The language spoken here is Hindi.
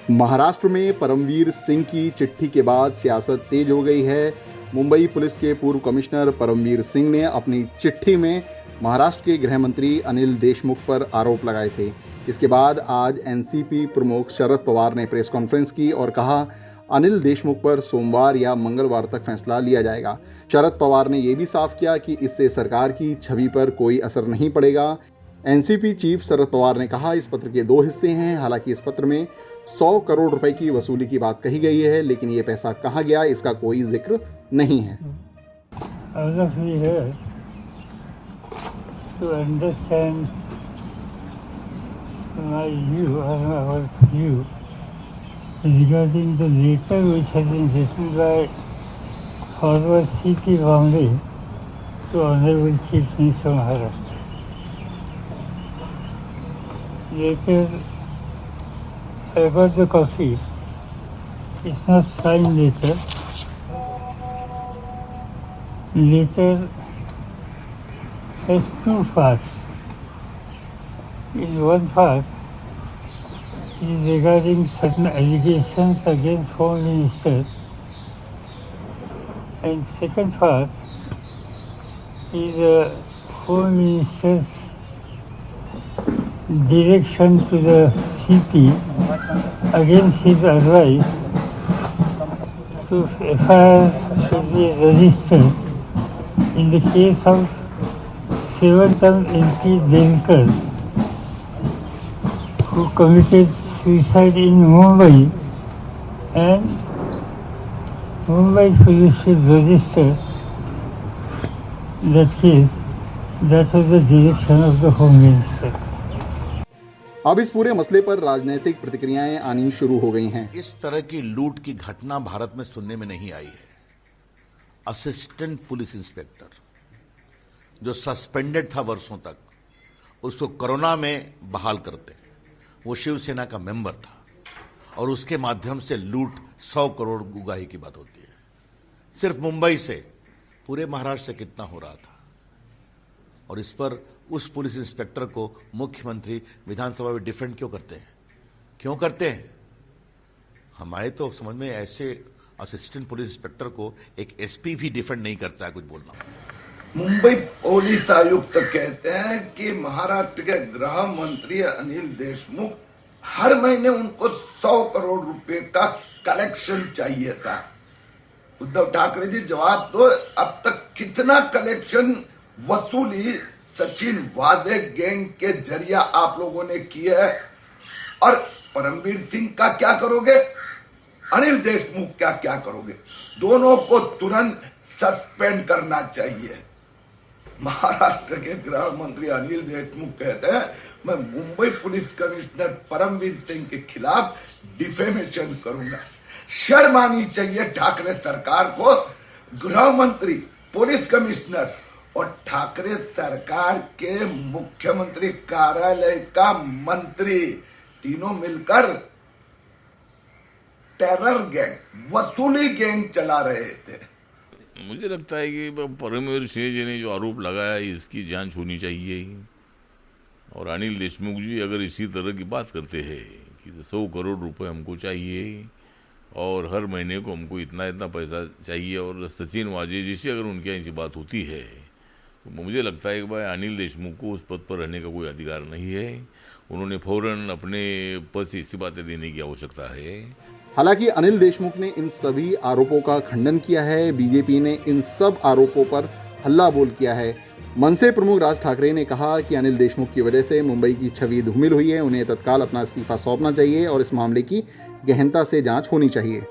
महाराष्ट्र में परमवीर सिंह की चिट्ठी के बाद सियासत तेज हो गई है। मुंबई पुलिस के पूर्व कमिश्नर परमवीर सिंह ने अपनी चिट्ठी में महाराष्ट्र के गृह मंत्री अनिल देशमुख पर आरोप लगाए थे। इसके बाद आज एनसीपी प्रमुख शरद पवार ने प्रेस कॉन्फ्रेंस की और कहा अनिल देशमुख पर सोमवार या मंगलवार तक फैसला लिया जाएगा। शरद पवार ने यह भी साफ किया कि इससे सरकार की छवि पर कोई असर नहीं पड़ेगा। एनसीपी चीफ शरद पवार ने कहा इस पत्र के 2 हिस्से हैं। हालांकि इस पत्र में 100 करोड़ रुपए की वसूली की बात कही गई है, लेकिन ये पैसा कहाँ गया इसका कोई जिक्र नहीं है। To understand my view or our view regarding the letter which has been written by former C.P. Bombay to Honorable Chief Minister of Maharashtra. Letter, I got the copy. It's not signed letter. Letter has 2 parts. In one part, it is regarding certain allegations against Home Minister, and second part is Home Minister's direction to the CP against his advice to FIR should be registered in the case of 7-term MP Delkar, who committed suicide in Mumbai, and Mumbai police should register that case. That was the direction of the Home Minister. अब इस पूरे मसले पर राजनीतिक प्रतिक्रियाएं आनी शुरू हो गई हैं। इस तरह की लूट की घटना भारत में सुनने में नहीं आई है। असिस्टेंट पुलिस इंस्पेक्टर जो सस्पेंडेड था वर्षों तक, उसको कोरोना में बहाल करते, वो शिवसेना का मेंबर था और उसके माध्यम से लूट 100 करोड़ उगाही की बात होती है। सिर्फ मुंबई से पूरे महाराष्ट्र से कितना हो रहा था, और इस पर उस पुलिस इंस्पेक्टर को मुख्यमंत्री विधानसभा में डिफेंड क्यों करते हैं? क्यों करते हैं? हमारे तो समझ में ऐसे असिस्टेंट पुलिस इंस्पेक्टर को एक एसपी भी डिफेंड नहीं करता है कुछ बोलना। मुंबई पुलिस आयुक्त कहते हैं कि महाराष्ट्र के गृह मंत्री अनिल देशमुख हर महीने उनको 100 करोड़ रुपए का कलेक्शन चाहिए था। उद्धव ठाकरे जी जवाब दो, अब तक कितना कलेक्शन वसूली सचिन वादे गैंग के जरिया आप लोगों ने की है, और परमवीर सिंह का क्या करोगे, अनिल देशमुख का क्या करोगे? दोनों को तुरंत सस्पेंड करना चाहिए। महाराष्ट्र के गृह मंत्री अनिल देशमुख कहते हैं मैं मुंबई पुलिस कमिश्नर परमवीर सिंह के खिलाफ डिफेमेशन करूंगा। शर्म आनी चाहिए ठाकरे सरकार को। गृह मंत्री, पुलिस कमिश्नर और ठाकरे सरकार के मुख्यमंत्री कार्यालय का मंत्री तीनों मिलकर टेरर गैंग, वसूली गैंग चला रहे थे। मुझे लगता है कि परमवीर सिंह जी ने जो आरोप लगाया इसकी जांच होनी चाहिए, और अनिल देशमुख जी अगर इसी तरह की बात करते हैं कि 100 करोड़ रुपए हमको चाहिए और हर महीने को हमको इतना इतना पैसा चाहिए, और सचिन वाजे जैसी अगर उनके यहाँ ऐसी बात होती है, तो मुझे लगता है कि भाई अनिल देशमुख को उस पद पर रहने का कोई अधिकार नहीं है। उन्होंने फौरन अपने पद से इस्तीफा देने की आवश्यकता है। हालांकि अनिल देशमुख ने इन सभी आरोपों का खंडन किया है। बीजेपी ने इन सब आरोपों पर हल्ला बोल किया है। मनसे प्रमुख राज ठाकरे ने कहा कि अनिल देशमुख की वजह से मुंबई की छवि धूमिल हुई है, उन्हें तत्काल अपना इस्तीफा सौंपना चाहिए और इस मामले की गहनता से जांच होनी चाहिए।